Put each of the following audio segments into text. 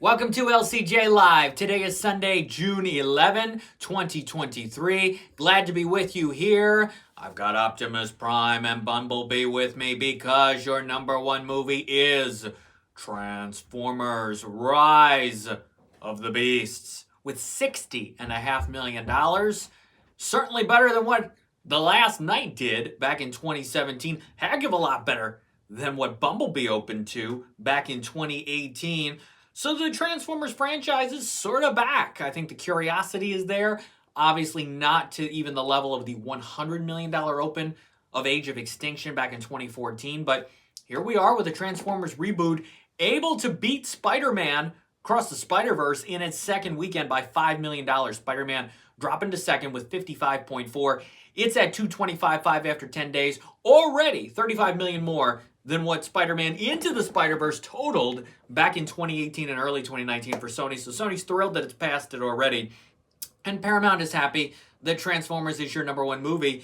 Welcome to LCJ Live. Today is Sunday, June 11, 2023. Glad to be with you here. I've got Optimus Prime and Bumblebee with me because your number one movie is Transformers Rise of the Beasts with $60.5 million. Certainly better than what The Last Knight did back in 2017. Heck of a lot better than what Bumblebee opened to back in 2018. So the Transformers franchise is sort of back. I think the curiosity is there. Obviously not to even the level of the $100 million open of Age of Extinction back in 2014. But here we are with the Transformers reboot, able to beat Spider-Man Across the Spider-Verse in its second weekend by $5 million. Spider-Man dropping to second with 55.4. It's at 225.5 after 10 days. Already 35 million more than what Spider-Man Into the Spider-Verse totaled back in 2018 and early 2019 for Sony. So Sony's thrilled that it's passed it already. And Paramount is happy that Transformers is your number one movie.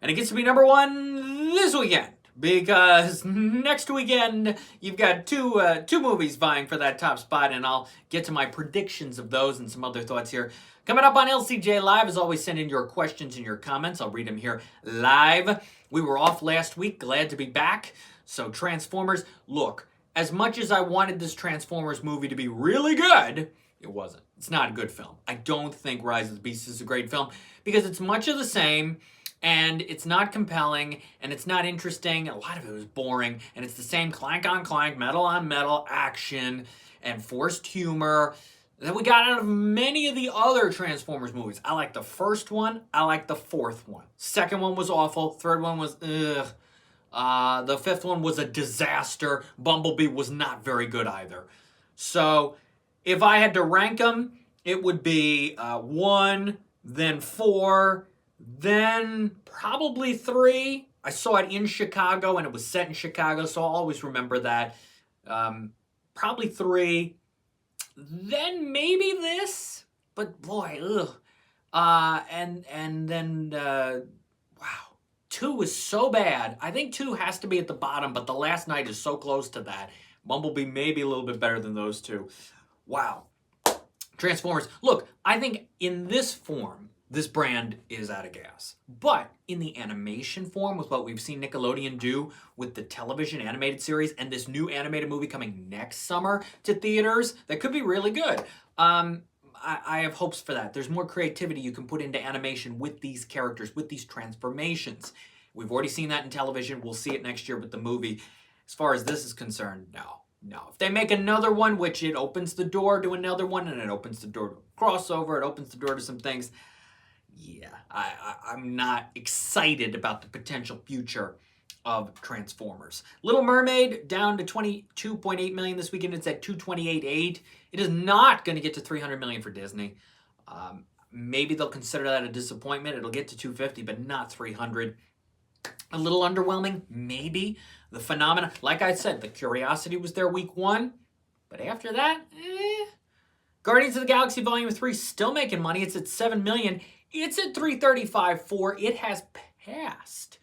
And it gets to be number one this weekend, because next weekend you've got two movies vying for that top spot, and I'll get to my predictions of those and some other thoughts here. Coming up on LCJ Live, as always, send in your questions and your comments. I'll read them here live. We were off last week. Glad to be back. So Transformers, look, as much as I wanted this Transformers movie to be really good, it wasn't. It's not a good film. I don't think Rise of the Beasts is a great film because it's much of the same, and it's not compelling, and it's not interesting. A lot of it was boring, and it's the same clank on clank, metal on metal action and forced humor that we got out of many of the other Transformers movies. I like the first one. I like the fourth one. Second one was awful. Third one was ugh. The fifth one was a disaster. Bumblebee was not very good either. So if I had to rank them, it would be 1, then 4, then probably 3. I saw it in Chicago, and it was set in Chicago, so I'll always remember that. Probably 3. Then maybe this, but boy, ugh. And then, wow. 2 is so bad. I think 2 has to be at the bottom, but The Last Knight is so close to that. Bumblebee may be a little bit better than those two. Wow. Transformers. Look, I think in this form, this brand is out of gas. But in the animation form, with what we've seen Nickelodeon do with the television animated series and this new animated movie coming next summer to theaters, that could be really good. I have hopes for that. There's more creativity you can put into animation with these characters, with these transformations. We've already seen that in television. We'll see it next year with the movie. As far as this is concerned, no. If they make another one, which it opens the door to another one, and it opens the door to a crossover, it opens the door to some things, yeah, I'm not excited about the potential future of Transformers. Little Mermaid down to $22.8 million this weekend. It's at $228.8. It is not going to get to $300 million for Disney. Maybe they'll consider that a disappointment. It'll get to $250, but not $300. A little underwhelming, maybe. The phenomena, like I said, the curiosity was there week 1, but after that, Guardians of the Galaxy Volume 3 still making money. It's at $7 million. It's at $335.4. It has passed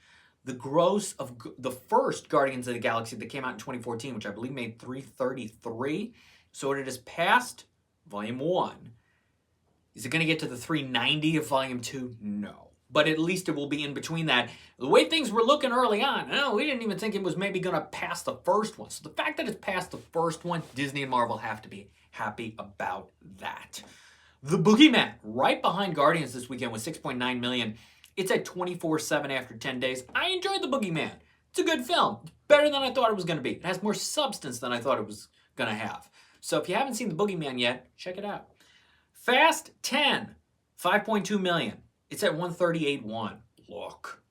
the gross of the first Guardians of the Galaxy that came out in 2014, which I believe made $333. So it has passed Volume 1. Is it going to get to the $390 of Volume 2? No. But at least it will be in between that. The way things were looking early on, we didn't even think it was maybe going to pass the first one. So the fact that it's past the first one, Disney and Marvel have to be happy about that. The Boogeyman, right behind Guardians this weekend with $6.9 million. It's at 24/7 after 10 days. I enjoyed The Boogeyman. It's a good film. It's better than I thought it was going to be. It has more substance than I thought it was going to have. So if you haven't seen The Boogeyman yet, check it out. Fast 10, $5.2 million. It's at 138.1. Look,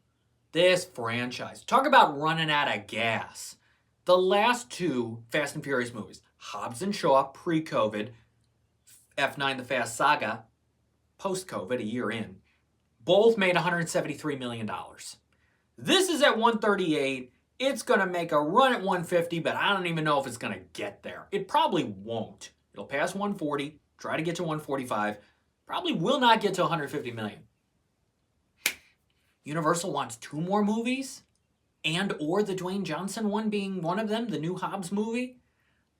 this franchise. Talk about running out of gas. The last 2 Fast and Furious movies, Hobbs and Shaw, pre-COVID, F9 The Fast Saga, post-COVID, a year in, both made $173 million. This is at 138. It's going to make a run at 150, but I don't even know if it's going to get there. It probably won't. It'll pass 140, try to get to 145, probably will not get to 150 million. Universal wants 2 more movies, and or the Dwayne Johnson one being one of them, the new Hobbs movie.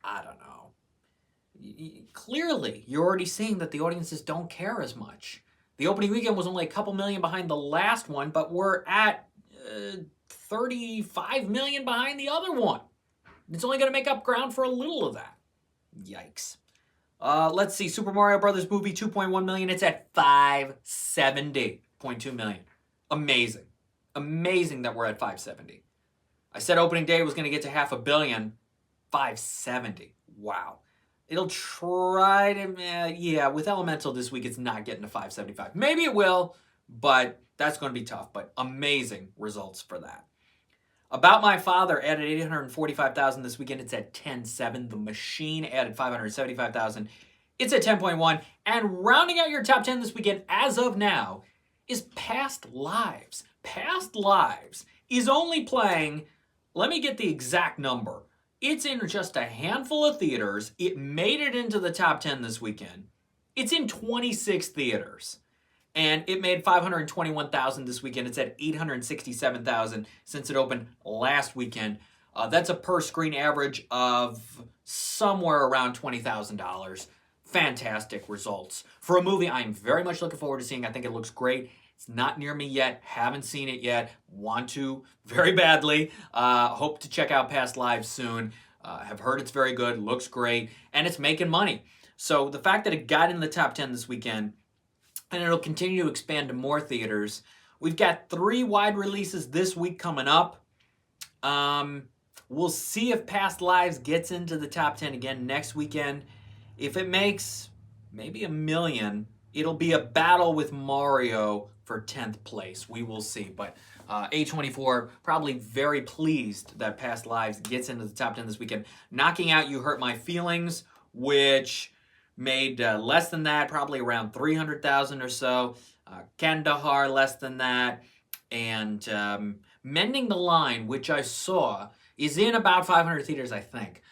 I don't know. Clearly, you're already seeing that the audiences don't care as much. The opening weekend was only a couple million behind the last one, but we're at 35 million behind the other one. It's only going to make up ground for a little of that. Yikes. Let's see. Super Mario Brothers movie, 2.1 million. It's at 570.2 million. Amazing. Amazing that we're at 570. I said opening day was going to get to 500 million. 570. Wow. It'll try to, yeah, with Elemental this week, it's not getting to 575. Maybe it will, but that's going to be tough. But amazing results for that. About My Father added 845,000 this weekend. It's at 10.7. The Machine added 575,000. It's at 10.1. And rounding out your top 10 this weekend, as of now, is Past Lives. Past Lives is only playing, let me get the exact number. It's in just a handful of theaters. It made it into the top 10 this weekend. It's in 26 theaters. And it made 521,000 this weekend. It's at 867,000 since it opened last weekend. That's a per screen average of somewhere around $20,000. Fantastic results. For a movie I'm very much looking forward to seeing. I think it looks great. It's not near me yet. Haven't seen it yet. Want to very badly. Hope to check out Past Lives soon. Have heard it's very good. Looks great. And it's making money. So the fact that it got in the top 10 this weekend, and it'll continue to expand to more theaters. We've got 3 wide releases this week coming up. We'll see if Past Lives gets into the top 10 again next weekend. If it makes maybe 1 million, it'll be a battle with Mario for 10th place. We will see. But A24 probably very pleased that Past Lives gets into the top 10 this weekend. Knocking out You Hurt My Feelings, which made less than that, probably around 300,000 or so. Kandahar, less than that. And Mending the Line, which I saw, is in about 500 theaters, I think.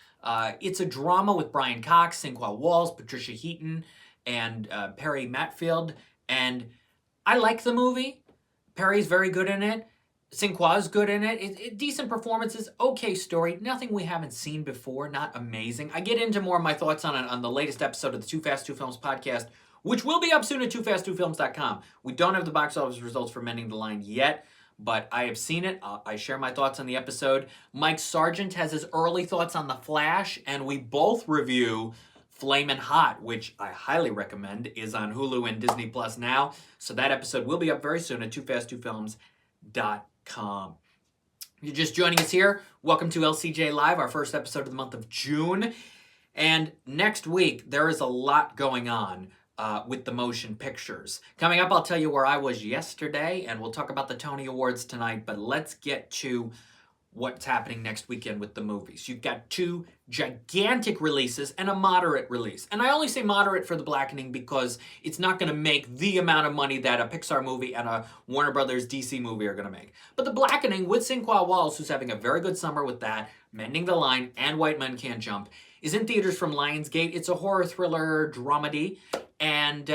It's a drama with Brian Cox, Sinqua Walls, Patricia Heaton, and Perry Matfield. And I like the movie. Perry's very good in it. Sinqua's good in it. Decent performances, okay story, nothing we haven't seen before, not amazing. I get into more of my thoughts on the latest episode of the Too Fast, Two Films podcast, which will be up soon at toofast2films.com. We don't have the box office results for Mending the Line yet, but I have seen it. I share my thoughts on the episode. Mike Sargent has his early thoughts on The Flash, and we both review Flamin' Hot, which I highly recommend, is on Hulu and Disney Plus now. So that episode will be up very soon at toofast2films.com. If you're just joining us here, welcome to LCJ Live, our first episode of the month of June. And next week, there is a lot going on with the motion pictures. Coming up, I'll tell you where I was yesterday, and we'll talk about the Tony Awards tonight. But let's get to what's happening next weekend with the movies. You've got 2 gigantic releases and a moderate release. And I only say moderate for The Blackening because it's not going to make the amount of money that a Pixar movie and a Warner Brothers DC movie are going to make. But The Blackening, with Sinqua Walls, who's having a very good summer with that, Mending the Line, and White Men Can't Jump, is in theaters from Lionsgate. It's a horror thriller dramedy, and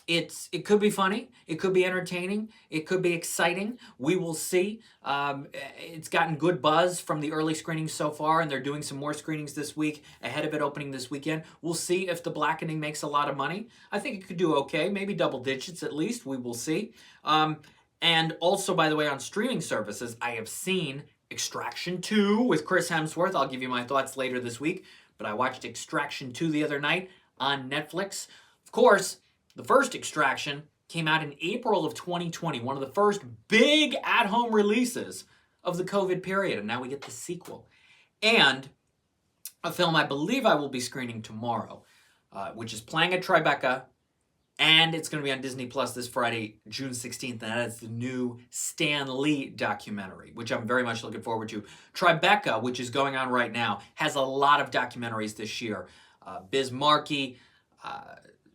it could be funny, it could be entertaining, it could be exciting. We will see. It's gotten good buzz from the early screenings so far, and they're doing some more screenings this week ahead of it opening this weekend. We'll see if The Blackening makes a lot of money. I think it could do okay, maybe double digits at least. We will see. And also, by the way, on streaming services, I have seen Extraction 2 with Chris Hemsworth. I'll give you my thoughts later this week, but I watched Extraction 2 the other night on Netflix. Of course, the first Extraction came out in April of 2020, one of the first big at-home releases of the COVID period, and now we get the sequel. And a film I believe I will be screening tomorrow, which is playing at Tribeca, and it's going to be on Disney Plus this Friday, June 16th, and that is the new Stan Lee documentary, which I'm very much looking forward to. Tribeca, which is going on right now, has a lot of documentaries this year. Biz Markie,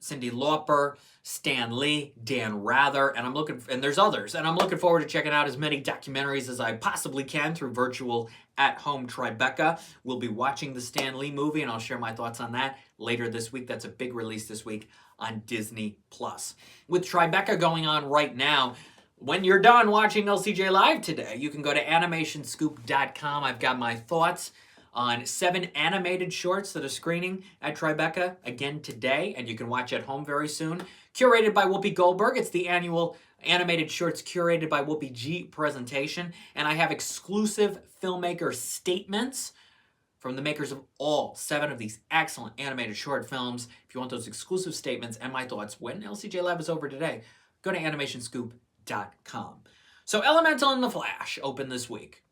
Cyndi Lauper, Stan Lee, Dan Rather, and there's others. And I'm looking forward to checking out as many documentaries as I possibly can through virtual at-home Tribeca. We'll be watching the Stan Lee movie, and I'll share my thoughts on that later this week. That's a big release this week on Disney Plus. With Tribeca going on right now, when you're done watching LCJ Live today, you can go to animationscoop.com. I've got my thoughts on 7 animated shorts that are screening at Tribeca again today, and you can watch at home very soon. Curated by Whoopi Goldberg. It's the annual animated shorts curated by Whoopi G presentation, and I have exclusive filmmaker statements from the makers of all 7 of these excellent animated short films. If you want those exclusive statements and my thoughts when LCJ Live is over today, go to animationscoop.com. So Elemental and The Flash open this week.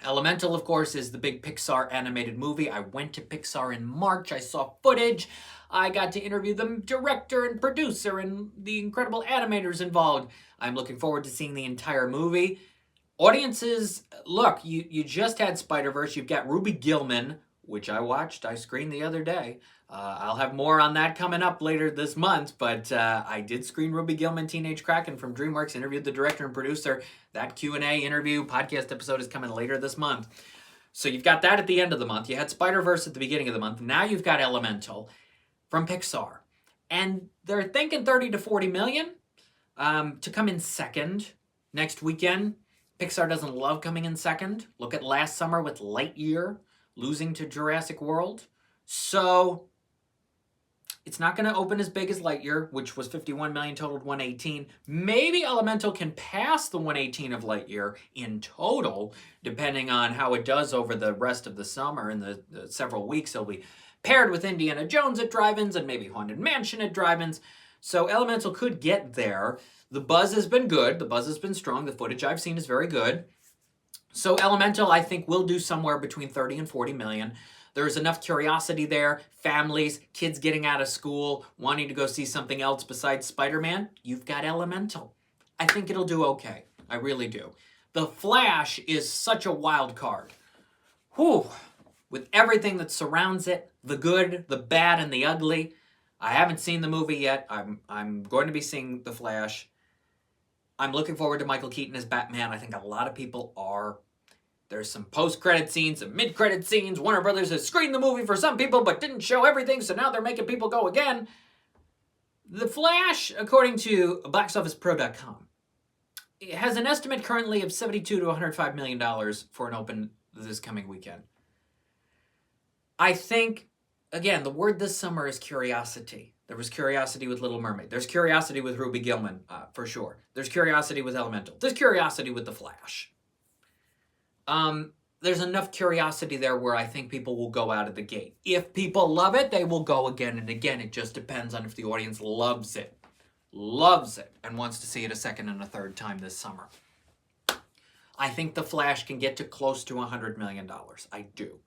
Elemental, of course, is the big Pixar animated movie. I went to Pixar in March. I saw footage. I got to interview the director and producer and the incredible animators involved. I'm looking forward to seeing the entire movie. Audiences, look, you just had Spider-Verse. You've got Ruby Gillman, which I watched. I screened the other day. I'll have more on that coming up later this month, but I did screen Ruby Gillman, Teenage Kraken from DreamWorks, interviewed the director and producer. That Q&A interview podcast episode is coming later this month. So you've got that at the end of the month. You had Spider-Verse at the beginning of the month. Now you've got Elemental from Pixar. And they're thinking 30 to 40 million to come in second next weekend. Pixar doesn't love coming in second. Look at last summer with Lightyear losing to Jurassic World. So it's not going to open as big as Lightyear, which was 51 million, totaled 118. Maybe Elemental can pass the 118 of Lightyear in total, depending on how it does over the rest of the summer and the several weeks. It'll be paired with Indiana Jones at drive-ins and maybe Haunted Mansion at drive-ins. So Elemental could get there. The buzz has been good. The buzz has been strong. The footage I've seen is very good. So Elemental, I think, will do somewhere between 30 and 40 million. There's enough curiosity there. Families, kids getting out of school, wanting to go see something else besides Spider-Man. You've got Elemental. I think it'll do okay. I really do. The Flash is such a wild card. Whew. With everything that surrounds it, the good, the bad, and the ugly. I haven't seen the movie yet. I'm going to be seeing The Flash. I'm looking forward to Michael Keaton as Batman. I think a lot of people are. There's some post-credit scenes, some mid-credit scenes. Warner Brothers has screened the movie for some people but didn't show everything, so now they're making people go again. The Flash, according to boxofficepro.com, it has an estimate currently of $72 to $105 million for an open this coming weekend. I think, again, the word this summer is curiosity. There was curiosity with Little Mermaid. There's curiosity with Ruby Gillman, for sure. There's curiosity with Elemental. There's curiosity with The Flash. There's enough curiosity there where I think people will go out of the gate. If people love it, they will go again and again. It just depends on if the audience loves it, and wants to see it a second and a third time this summer. I think The Flash can get to close to $100 million. I do.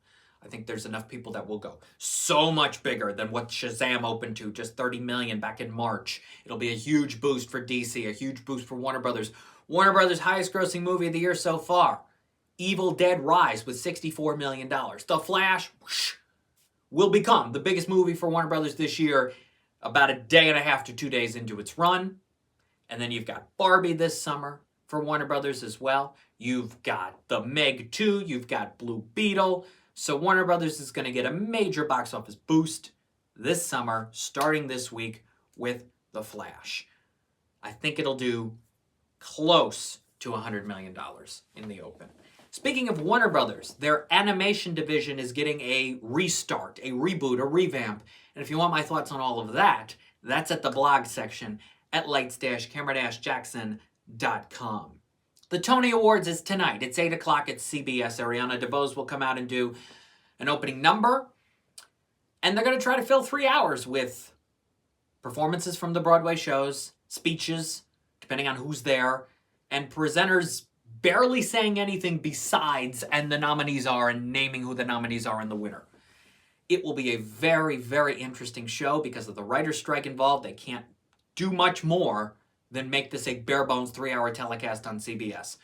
I think there's enough people that will go. So much bigger than what Shazam opened to, just 30 million back in March. It'll be a huge boost for DC, a huge boost for Warner Brothers. Warner Brothers' highest grossing movie of the year so far. Evil Dead Rise with $64 million. The Flash will become the biggest movie for Warner Brothers this year about a day and a half to 2 days into its run. And then you've got Barbie this summer for Warner Brothers as well. You've got The Meg 2. You've got Blue Beetle. So Warner Brothers is going to get a major box office boost this summer, starting this week with The Flash. I think it'll do close to $100 million in the open. Speaking of Warner Brothers, their animation division is getting a restart, a reboot, a revamp. And if you want my thoughts on all of that, that's at the blog section at lights-camera-jackson.com. The Tony Awards is tonight. It's 8 o'clock at CBS. Ariana DeBose will come out and do an opening number. And they're going to try to fill 3 hours with performances from the Broadway shows, speeches, depending on who's there, and presenters barely saying anything besides and the nominees are and naming who the nominees are and the winner. It will be a very, very interesting show because of the writer's strike involved. They can't do much more than make this a bare-bones 3-hour telecast on CBS.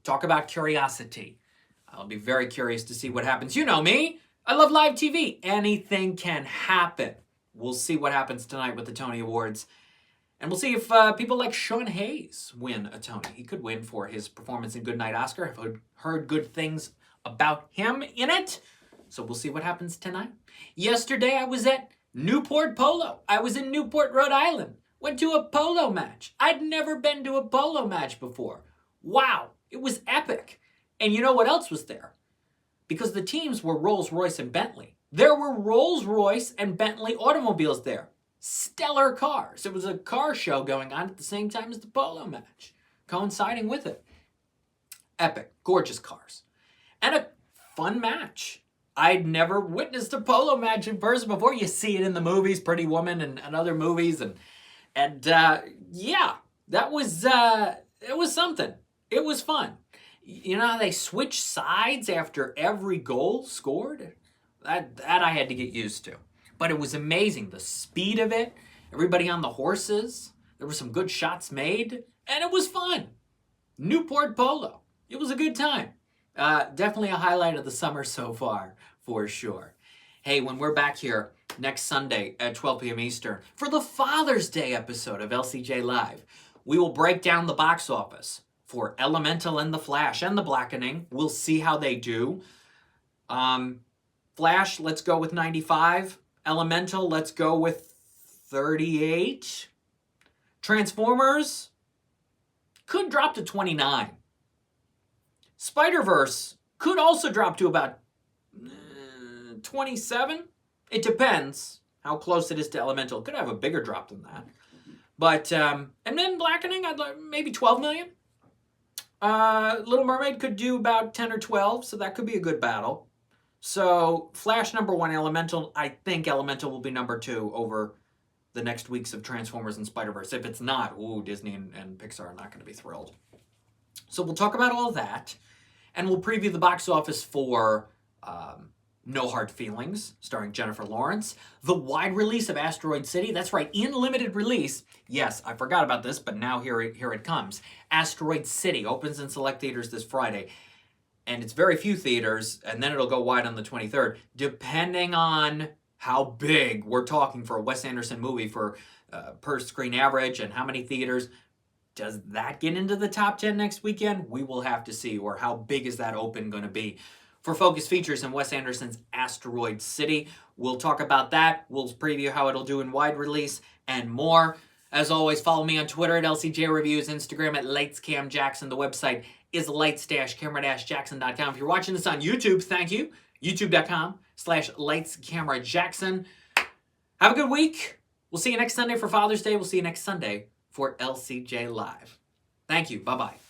Talk about curiosity. I'll be very curious to see what happens. You know me. I love live TV. Anything can happen. We'll see what happens tonight with the Tony Awards. And we'll see if people like Sean Hayes win a Tony. He could win for his performance in Goodnight Oscar. I've heard good things about him in it. So we'll see what happens tonight. Yesterday I was at Newport Polo. I was in Newport, Rhode Island. Went to a polo match. I'd never been to a polo match before. Wow, it was epic. And you know what else was there? because the teams were Rolls-Royce and Bentley. There were Rolls-Royce and Bentley automobiles there. Stellar cars. It was a car show going on at the same time as the polo match, coinciding with it. Epic, gorgeous cars. And a fun match. I'd never witnessed a polo match in person before. You see it in the movies, Pretty Woman and other movies. And yeah, that was, it was something. It was fun. You know how they switch sides after every goal scored? That I had to get used to. But it was amazing. The speed of it, everybody on the horses. There were some good shots made, and it was fun. Newport Polo. It was a good time. Definitely a highlight of the summer so far, for sure. Hey, when we're back here next Sunday at 12 p.m. Eastern for the Father's Day episode of LCJ Live, we will break down the box office for Elemental and The Flash and The Blackening. We'll see how they do. Flash, let's go with 95. Elemental, let's go with 38. Transformers could drop to 29. Spider-Verse could also drop to about 27. It depends how close it is to Elemental. It could have a bigger drop than that. But, and then Blackening, I'd like maybe 12 million. Little Mermaid could do about 10 or 12, so that could be a good battle. So, Flash number 1, Elemental, I think Elemental will be number 2 over the next weeks of Transformers and Spider-Verse. If it's not, Disney and Pixar are not going to be thrilled. So we'll talk about all that, and we'll preview the box office for No Hard Feelings, starring Jennifer Lawrence, the wide release of Asteroid City. That's right, in limited release. Yes, I forgot about this, but now here it comes. Asteroid City opens in select theaters this Friday. And it's very few theaters, and then it'll go wide on the 23rd, depending on how big we're talking for a Wes Anderson movie for per screen average and how many theaters. Does that get into the top 10 next weekend? We will have to see. Or how big is that open going to be? For Focus Features and Wes Anderson's Asteroid City, we'll talk about that. We'll preview how it'll do in wide release and more. As always, follow me on Twitter at LCJ Reviews, Instagram at LightsCamJackson. The website is lights-camera-jackson.com. If you're watching this on YouTube, thank you. YouTube.com/LightsCameraJackson. Have a good week. We'll see you next Sunday for Father's Day. We'll see you next Sunday for LCJ Live. Thank you. Bye-bye.